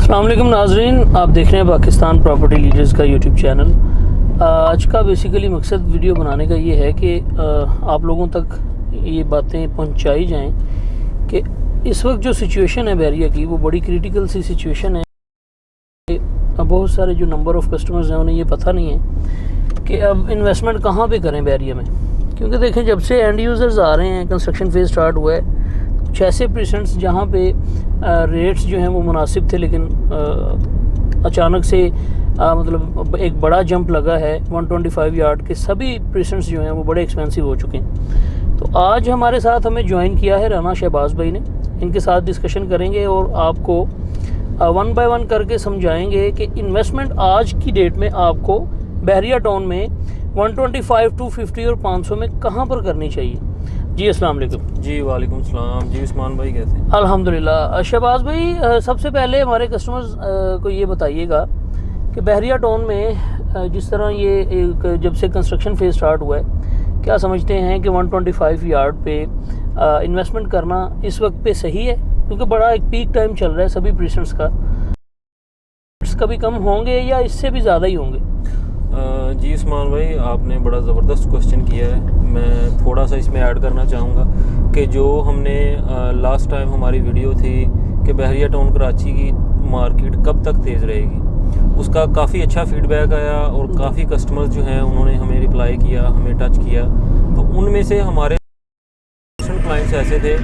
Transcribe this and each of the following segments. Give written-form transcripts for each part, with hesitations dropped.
अस्सलाम वालेकुम नाजरीन, आप देख रहे हैं पाकिस्तान प्रॉपर्टी लीडर्स का यूट्यूब चैनल। आज का बेसिकली मकसद वीडियो बनाने का ये है कि आप लोगों तक ये बातें पहुंचाई जाएं कि इस वक्त जो सिचुएशन है बैरिया की, वो बड़ी क्रिटिकल सी सिचुएशन है। बहुत सारे जो नंबर ऑफ़ कस्टमर्स हैं उन्हें ये पता नहीं है कि अब इन्वेस्टमेंट कहाँ पे करें बैरिया में, क्योंकि देखें जब से एंड यूज़र्स आ रहे हैं, कंस्ट्रक्शन फेज़ स्टार्ट हुआ है, कुछ ऐसे प्रेसेंट्स जहाँ पे रेट्स जो हैं वो मुनासिब थे, लेकिन अचानक से मतलब एक बड़ा जंप लगा है 125 यार्ड के। सभी प्रेसेंट्स जो हैं वो बड़े एक्सपेंसिव हो चुके हैं। तो आज हमारे साथ हमें ज्वाइन किया है राना शहबाज भाई ने। इनके साथ डिस्कशन करेंगे और आपको वन बाय वन करके समझाएंगे कि इन्वेस्टमेंट आज की डेट में आपको बहरिया टाउन में 125, 250 और 500 में कहाँ पर करनी चाहिए। जी अस्सलाम वालेकुम। जी वालेकुम सलाम। जी उस्मान भाई कैसे हैं? अल्हम्दुलिल्लाह। शहबाज भाई, सबसे पहले हमारे कस्टमर्स को ये बताइएगा कि बहरिया टाउन में जिस तरह ये एक जब से कंस्ट्रक्शन फेज स्टार्ट हुआ है, क्या समझते हैं कि 125 यार्ड पे इन्वेस्टमेंट करना इस वक्त पे सही है? क्योंकि बड़ा एक पीक टाइम चल रहा है सभी प्रेसेंट्स का। कभी कम होंगे या इससे भी ज़्यादा ही होंगे? जी उस्मान भाई, आपने बड़ा ज़बरदस्त क्वेश्चन किया है। मैं थोड़ा सा इसमें ऐड करना चाहूँगा कि जो हमने लास्ट टाइम हमारी वीडियो थी कि बहरिया टाउन कराची की मार्केट कब तक तेज़ रहेगी, उसका काफ़ी अच्छा फीडबैक आया और काफ़ी कस्टमर्स जो हैं उन्होंने हमें रिप्लाई किया, हमें टच किया। तो उनमें से हमारे क्लाइंट्स ऐसे थे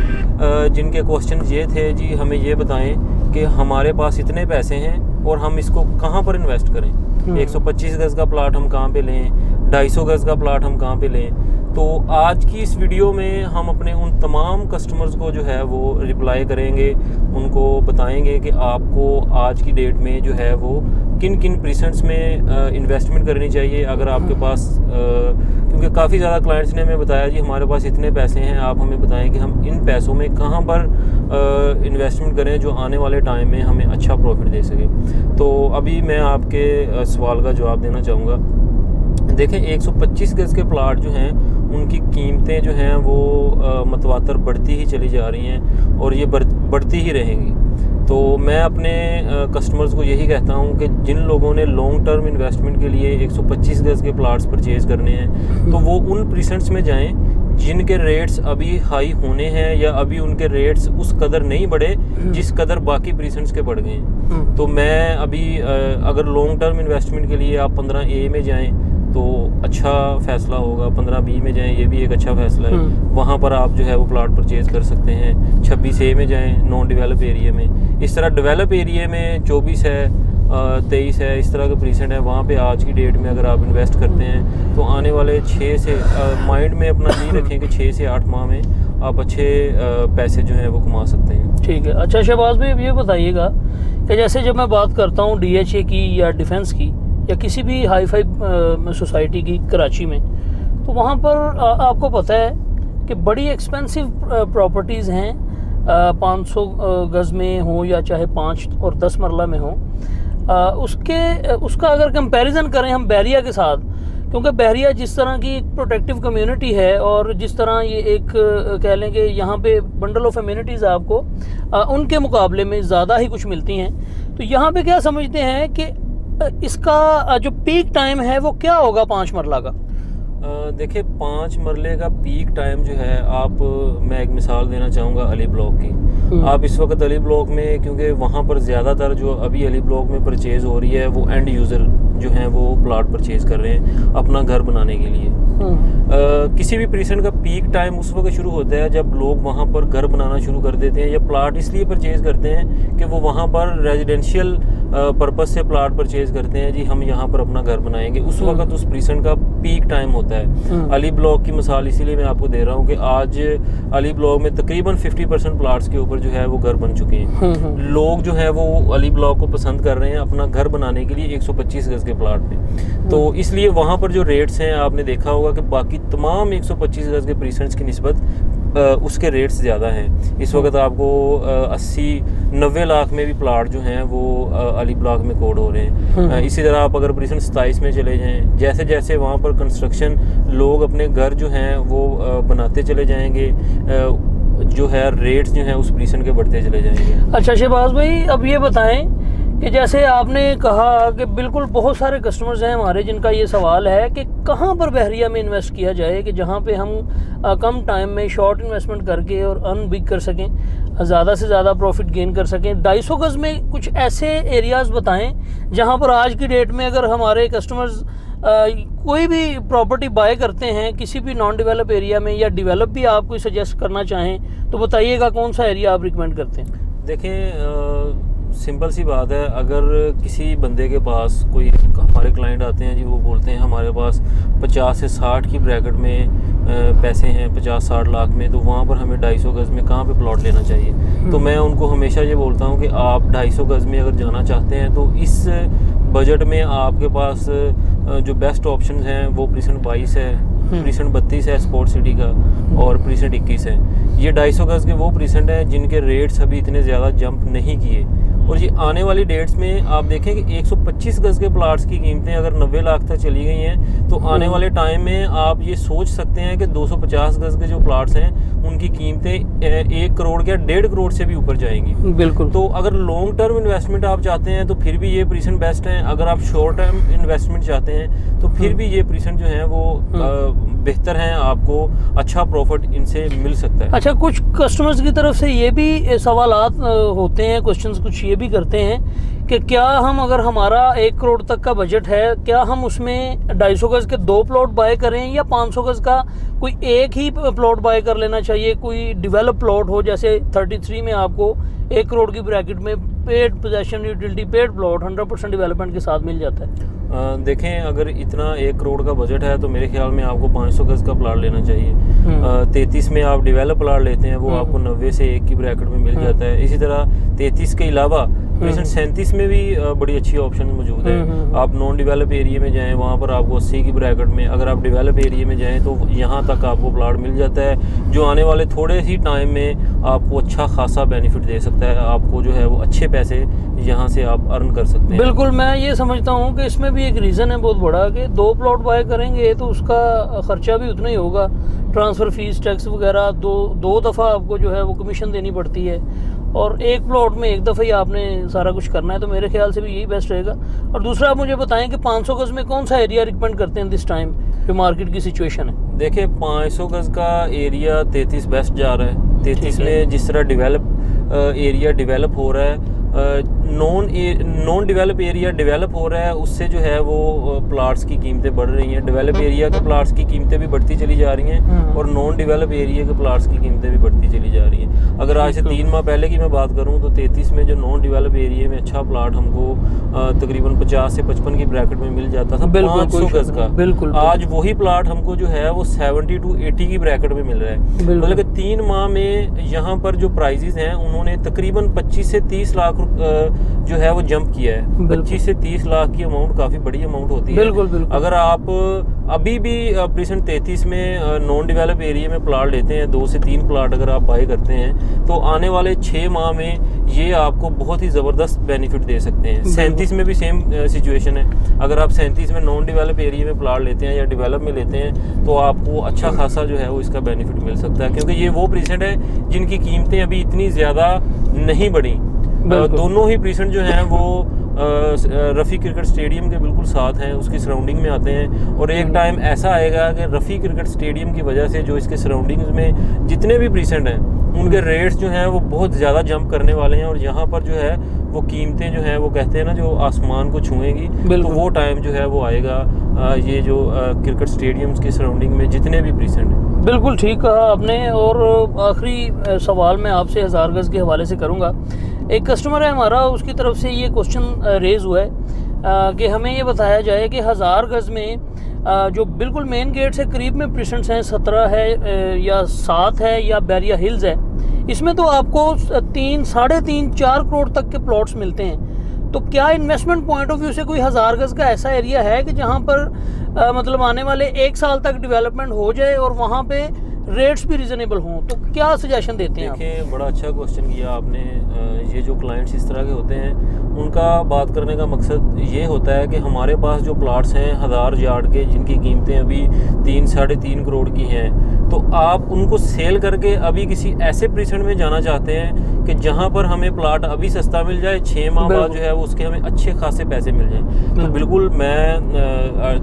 जिनके क्वेश्चन ये थे, जी हमें ये बताएं कि हमारे पास इतने पैसे हैं और हम इसको कहाँ पर इन्वेस्ट करें। 125 गज़ का प्लाट हम कहाँ पे लें, 250 गज़ का प्लाट हम कहाँ पे लें। तो आज की इस वीडियो में हम अपने उन तमाम कस्टमर्स को जो है वो रिप्लाई करेंगे, उनको बताएंगे कि आपको आज की डेट में जो है वो किन किन प्रीसेंट्स में इन्वेस्टमेंट करनी चाहिए। अगर आपके पास क्योंकि काफ़ी ज़्यादा क्लाइंट्स ने हमें बताया जी हमारे पास इतने पैसे हैं, आप हमें बताएं कि हम इन पैसों में कहाँ पर इन्वेस्टमेंट करें जो आने वाले टाइम में हमें अच्छा प्रॉफिट दे सके। तो अभी मैं आपके सवाल का जवाब देना चाहूँगा। देखें 125 गज़ के प्लाट जो हैं उनकी कीमतें जो हैं वो मतवातर बढ़ती ही चली जा रही हैं और ये बढ़ती ही रहेंगी। तो मैं अपने कस्टमर्स को यही कहता हूं कि जिन लोगों ने लॉन्ग टर्म इन्वेस्टमेंट के लिए 125 गज़ के प्लाट्स परचेज़ करने हैं तो वो उन प्रीसेंट्स में जाएं जिनके रेट्स अभी हाई होने हैं या अभी उनके रेट्स उस कदर नहीं बढ़े जिस कदर बाकी प्रीसेंट्स के बढ़ गए हैं। तो मैं अभी अगर लॉन्ग टर्म इन्वेस्टमेंट के लिए आप 15A में जाएँ तो अच्छा फ़ैसला होगा, 15B में जाएं ये भी एक अच्छा फ़ैसला है, वहाँ पर आप जो है वो प्लाट परचेज़ कर सकते हैं। 26A में जाएं नॉन डेवलप एरिया में। इस तरह डेवलप एरिया में 24 है, 23 है, इस तरह के प्रीसेंट है। वहाँ पे आज की डेट में अगर आप इन्वेस्ट करते हैं तो आने वाले 6 से माइंड में अपना ये रखें कि 6 से 8 माह में आप अच्छे पैसे जो हैं वो कमा सकते हैं। ठीक है। अच्छा शहबाज भाई, अब ये बताइएगा कि जैसे जब मैं बात करता हूँ DHA की या डिफेंस की या किसी भी हाई फाई सोसाइटी की कराची में, तो वहाँ पर आपको पता है कि बड़ी एक्सपेंसिव प्रॉपर्टीज़ हैं, 500 गज़ में हो या चाहे 5 और 10 मरला में हो। उसका अगर कंपैरिजन करें हम बहरिया के साथ, क्योंकि बहरिया जिस तरह की एक प्रोटेक्टिव कम्युनिटी है और जिस तरह ये एक कह लें कि यहाँ पे बंडल ऑफ एमिनिटीज़ आपको उनके मुकाबले में ज़्यादा ही कुछ मिलती हैं। तो यहाँ पे क्या समझते हैं कि इसका जो पीक टाइम है वो क्या होगा 5 मरला का? देखिए 5 मरले का पीक टाइम जो है, मैं एक मिसाल देना चाहूँगा अली ब्लॉक की। आप इस वक्त अली ब्लॉक में, क्योंकि वहाँ पर ज़्यादातर जो अभी अली ब्लॉक में परचेज़ हो रही है वो एंड यूज़र जो हैं वो प्लाट परचेज़ कर रहे हैं अपना घर बनाने के लिए। किसी भी प्रीसेंट का पीक टाइम उस वक्त शुरू होता है जब लोग वहाँ पर घर बनाना शुरू कर देते हैं या प्लाट इसलिए परचेज़ करते हैं कि वो वहाँ पर रेजिडेंशियल पर्पस से प्लाट परचेज़ करते हैं, जी हम यहाँ पर अपना घर बनाएंगे। उस वक्त उस प्रीसेंट का पीक टाइम होता है। अली ब्लॉक की मिसाल इसीलिए मैं आपको दे रहा हूँ कि आज अली ब्लॉक में तकरीबन 50% प्लाट्स के ऊपर जो है वो घर बन चुके हैं। लोग जो है वो अली ब्लॉक को पसंद कर रहे हैं अपना घर बनाने के लिए 125 गज़ के प्लाट में। तो इसलिए वहाँ पर जो रेट्स हैं आपने देखा होगा कि बाकी तमाम 125 गज़ के प्रीसेंट्स की निस्बत उसके रेट्स ज़्यादा हैं। इस वक्त आपको 80-90 लाख में भी प्लाट जो हैं वो अली ब्लॉक में कोड हो रहे हैं। इसी तरह आप अगर प्रीसेंट 27 में चले जाएं, जैसे जैसे वहाँ पर कंस्ट्रक्शन लोग अपने घर जो हैं वो बनाते चले जाएंगे, जो है रेट्स जो हैं उस प्रीसेंट के बढ़ते चले जाएंगे। अच्छा शहबाज भाई, अब ये बताएं कि जैसे आपने कहा कि बिल्कुल बहुत सारे कस्टमर्स हैं हमारे जिनका ये सवाल है कि कहाँ पर बहरिया में इन्वेस्ट किया जाए कि जहाँ पे हम कम टाइम में शॉर्ट इन्वेस्टमेंट करके और अर्न बिग कर सकें, ज़्यादा से ज़्यादा प्रॉफिट गेन कर सकें। 250 गज़ में कुछ ऐसे एरियाज़ बताएं जहाँ पर आज की डेट में अगर हमारे कस्टमर्स कोई भी प्रॉपर्टी बाय करते हैं किसी भी नॉन डेवलप एरिया में, या डेवलप भी आप कोई सजेस्ट करना चाहें तो बताइएगा कौन सा एरिया आप रिकमेंड करते हैं। देखें, सिंपल सी बात है, अगर किसी बंदे के पास कोई हमारे क्लाइंट आते हैं जी, वो बोलते हैं हमारे पास 50 से 60 की ब्रैकेट में पैसे हैं, 50-60 लाख में, तो वहाँ पर हमें 250 गज़ में कहाँ पे प्लॉट लेना चाहिए। तो मैं उनको हमेशा ये बोलता हूँ कि आप 250 गज़ में अगर जाना चाहते हैं तो इस बजट में आपके पास जो बेस्ट ऑप्शन हैं वो प्रीसेंट 22 है, प्रीसेंट 32 है स्पोर्ट सिटी का, और प्रीसेंट 21 है। ये 250 गज़ के वो प्रीसेंट हैं जिनके रेट्स अभी इतने ज़्यादा जंप नहीं किए, और ये आने वाली डेट्स में आप देखें कि 125 गज़ के प्लाट्स की कीमतें अगर 90 लाख तक चली गई हैं, तो आने वाले टाइम में आप ये सोच सकते हैं कि 250 गज़ के जो प्लाट्स हैं उनकी कीमतें 1 करोड़ या 1.5 करोड़ से भी ऊपर जाएंगी। बिल्कुल। तो अगर लॉन्ग टर्म इन्वेस्टमेंट आप चाहते हैं तो फिर भी ये प्रीसेंट बेस्ट हैं। अगर आप शॉर्ट टर्म इन्वेस्टमेंट चाहते हैं तो फिर भी ये प्रीसेंट जो हैं वो बेहतर हैं, आपको अच्छा प्रॉफिट इनसे मिल सकता है। अच्छा, कुछ कस्टमर्स की तरफ से ये भी सवालात होते हैं, क्वेश्चंस कुछ ये भी करते हैं कि क्या हम, अगर हमारा 1 करोड़ तक का बजट है, क्या हम उसमें 250 गज़ के 2 प्लॉट बाय करें या 500 गज़ का कोई एक ही प्लॉट बाय कर लेना चाहिए? कोई डेवलप प्लॉट हो, जैसे 33 में आपको 1 करोड़ की ब्रैकेट में paid possession utility paid plot 100% development के साथ मिल जाता है। देखें, अगर इतना 1 करोड़ का बजट है तो मेरे ख्याल में आपको 500 गज़ का प्लाट लेना चाहिए। 33 में आप डेवलप प्लाट लेते हैं, वो आपको 90 से 1 की ब्रैकेट में मिल जाता है। इसी तरह 33 के अलावा प्रेजेंट 37 में भी बड़ी अच्छी ऑप्शन मौजूद है। आप नॉन डेवलप एरिया में जाएं, वहाँ पर आपको 80 की ब्रैकेट में, अगर आप डेवलप एरिया में जाएं तो यहाँ तक आपको प्लाट मिल जाता है, जो आने वाले थोड़े ही टाइम में आपको अच्छा खासा बेनिफिट दे सकता है। आपको जो है वो अच्छे पैसे यहाँ से आप अर्न कर सकते हैं। बिल्कुल, मैं ये समझता हूँ कि इसमें भी एक रीज़न है बहुत बड़ा कि 2 प्लॉट बाय करेंगे तो उसका ख़र्चा भी उतना ही होगा, ट्रांसफ़र फीस, टैक्स वगैरह दो दफ़ा आपको जो है वो कमीशन देनी पड़ती है, और एक प्लॉट में एक दफ़ा ही आपने सारा कुछ करना है। तो मेरे ख्याल से भी यही बेस्ट रहेगा। और दूसरा, आप मुझे बताएं कि 500 गज़ में कौन सा एरिया रिकमेंड करते हैं दिस टाइम जो मार्केट की सिचुएशन है? देखिए, 500 गज़ का एरिया 33 बेस्ट जा रहा है। 33 में जिस तरह एरिया डेवलप हो रहा है, नॉन डेवलप एरिया डेवलप हो रहा है, उससे जो है वो प्लाट्स की कीमतें बढ़ रही हैं। डेवलप एरिया के प्लाट्स की कीमतें भी बढ़ती चली जा रही हैं और नॉन डेवलप एरिया के प्लाट्स की कीमतें भी बढ़ती चली जा रही हैं। अगर आज से 3 माह पहले की मैं बात करूं तो 33 में जो नॉन डेवलप एरिया में अच्छा प्लाट हमको तकरीबन 50 से 55 की ब्रैकेट में मिल जाता था 500 गज़ का। बिल्कुल। आज वही प्लाट हमको जो है वो 70 to 80 की ब्रैकेट में मिल रहा है। मतलब कि 3 माह में यहाँ पर जो प्राइजेस हैं उन्होंने तकरीबन 25 से 30 लाख जो है वो जंप किया है। 25 से 30 लाख की अमाउंट काफ़ी बड़ी अमाउंट होती है। बिल्कुल। अगर आप अभी भी प्रेजेंट 33 में नॉन डेवलप एरिया में प्लाट लेते हैं, 2 से 3 प्लाट अगर आप बाय करते हैं, तो आने वाले 6 माह में ये आपको बहुत ही ज़बरदस्त बेनिफिट दे सकते हैं। 37 में भी सेम सिचुएशन है। अगर आप 37 में नॉन डेवलप एरिया में प्लाट लेते हैं या डेवलप में लेते हैं तो आपको अच्छा खासा जो है वो इसका बेनिफिट मिल सकता है, क्योंकि ये वो प्रीसेंट है जिनकी कीमतें अभी इतनी ज़्यादा नहीं बढ़ी। दोनों ही प्रीसेंट जो हैं वो रफ़ी क्रिकेट स्टेडियम के बिल्कुल साथ हैं, उसकी सराउंडिंग में आते हैं। और एक टाइम ऐसा आएगा कि रफ़ी क्रिकेट स्टेडियम की वजह से जो इसके सराउंडिंग्स में जितने भी प्रीसेंट हैं उनके रेट्स जो हैं वो बहुत ज़्यादा जंप करने वाले हैं, और यहाँ पर जो है वो कीमतें जो हैं वो कहते हैं ना जो आसमान को छुएंगी, तो वो टाइम जो है वो आएगा ये जो क्रिकेट स्टेडियम्स की सराउंडिंग में जितने भी प्रीसेंट हैं। बिल्कुल ठीक कहा आपने। और आखिरी सवाल मैं आपसे 1000 गज़ के हवाले से करूँगा। एक कस्टमर है हमारा, उसकी तरफ से ये क्वेश्चन रेज़ हुआ है कि हमें ये बताया जाए कि 1000 गज़ में जो बिल्कुल मेन गेट से करीब में प्रीसेंट्स हैं, 17 है या 7 है या बैरिया हिल्स है, इसमें तो आपको 3, 3.5, 4 करोड़ तक के प्लॉट्स मिलते हैं। तो क्या इन्वेस्टमेंट पॉइंट ऑफ व्यू से कोई 1000 गज़ का ऐसा एरिया है कि जहाँ पर मतलब आने वाले 1 साल तक डेवलपमेंट हो जाए और वहाँ पे रेट्स भी रीज़नेबल हों? तो क्या सजेशन देते हैं? देखिए, बड़ा अच्छा क्वेश्चन किया आपने। ये जो क्लाइंट्स इस तरह के होते हैं उनका बात करने का मकसद ये होता है कि हमारे पास जो प्लाट्स हैं 1000 यार्ड के, जिनकी कीमतें अभी 3, 3.5 करोड़ की हैं, तो आप उनको सेल करके अभी किसी ऐसे प्रीसेंट में जाना चाहते हैं कि जहाँ पर हमें प्लाट अभी सस्ता मिल जाए, 6 माह बाद जो है वो उसके हमें अच्छे खासे पैसे मिल जाएं। तो बिल्कुल मैं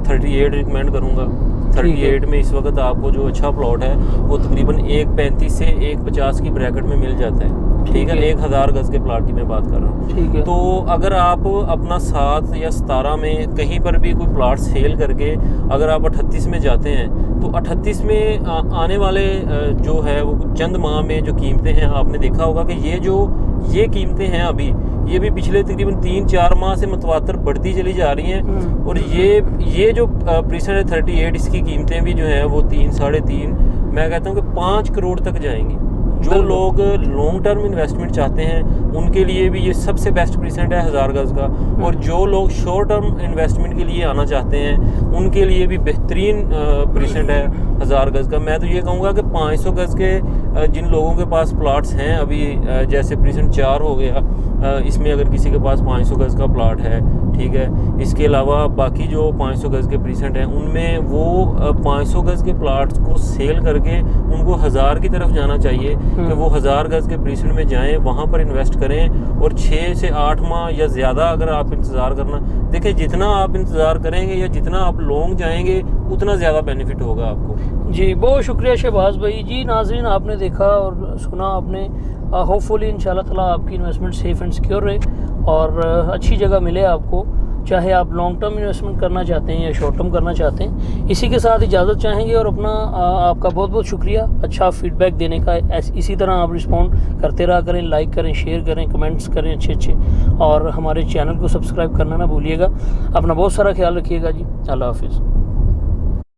38 रिकमेंड करूँगा। 38 में इस वक्त आपको जो अच्छा प्लॉट है वो तकरीबन 135 से 150 की ब्रैकेट में मिल जाता है। ठीक है, 1000 गज के प्लाट की मैं बात कर रहा हूँ। ठीक है। तो अगर आप अपना 7 या 17 में कहीं पर भी कोई प्लाट सेल करके अगर आप 38 में जाते हैं तो 38 में आने वाले जो है वो चंद माह में जो कीमतें हैं, आपने देखा होगा कि ये कीमतें हैं अभी, ये भी पिछले तकरीबन 3-4 माह से मुतवातर बढ़ती चली जा रही हैं। और ये जो प्रीसेंट है 38, इसकी कीमतें भी जो है वो 3-3.5, मैं कहता हूँ कि 5 करोड़ तक जाएंगी। जो लोग लॉन्ग टर्म इन्वेस्टमेंट चाहते हैं उनके लिए भी ये सबसे बेस्ट प्रीसेंट है 1000 गज का। और जो लोग शॉर्ट टर्म इन्वेस्टमेंट के लिए आना चाहते हैं उनके लिए भी बेहतरीन प्रीसेंट है 1000 गज का। मैं तो ये कहूँगा कि 500 गज के जिन लोगों के पास प्लाट्स हैं अभी, जैसे प्रीसेंट 4 हो गया, इसमें अगर किसी के पास 500 गज का प्लाट है, ठीक है, इसके अलावा बाकी जो 500 गज के प्रीसेंट हैं उनमें वो 500 गज के प्लाट्स को सेल करके उनको 1000 की तरफ जाना चाहिए कि वो 1000 गज के प्रीसेंट में जाएं, वहाँ पर इन्वेस्ट करें। और 6 से 8 माह या ज़्यादा अगर आप इंतज़ार करना, देखिए जितना आप इंतज़ार करेंगे या जितना आप लॉन्ग जाएंगे उतना ज़्यादा बेनिफिट होगा आपको। जी, बहुत शुक्रिया शहबाज भाई। जी नाज़रीन, आपने देखा और सुना आपने। होपफुली इंशाल्लाह ताला आपकी इन्वेस्टमेंट सेफ़ एंड सिक्योर रहे और अच्छी जगह मिले आपको, चाहे आप लॉन्ग टर्म इन्वेस्टमेंट करना चाहते हैं या शॉर्ट टर्म करना चाहते हैं। इसी के साथ इजाज़त चाहेंगे और अपना आपका बहुत बहुत शुक्रिया अच्छा फीडबैक देने का। इसी तरह आप रिस्पॉन्ड करते रहा करें, लाइक करें, शेयर करें, कमेंट्स करें अच्छे और हमारे चैनल को सब्सक्राइब करना ना भूलिएगा। अपना बहुत सारा ख्याल रखिएगा जी। अल्लाह हाफिज़।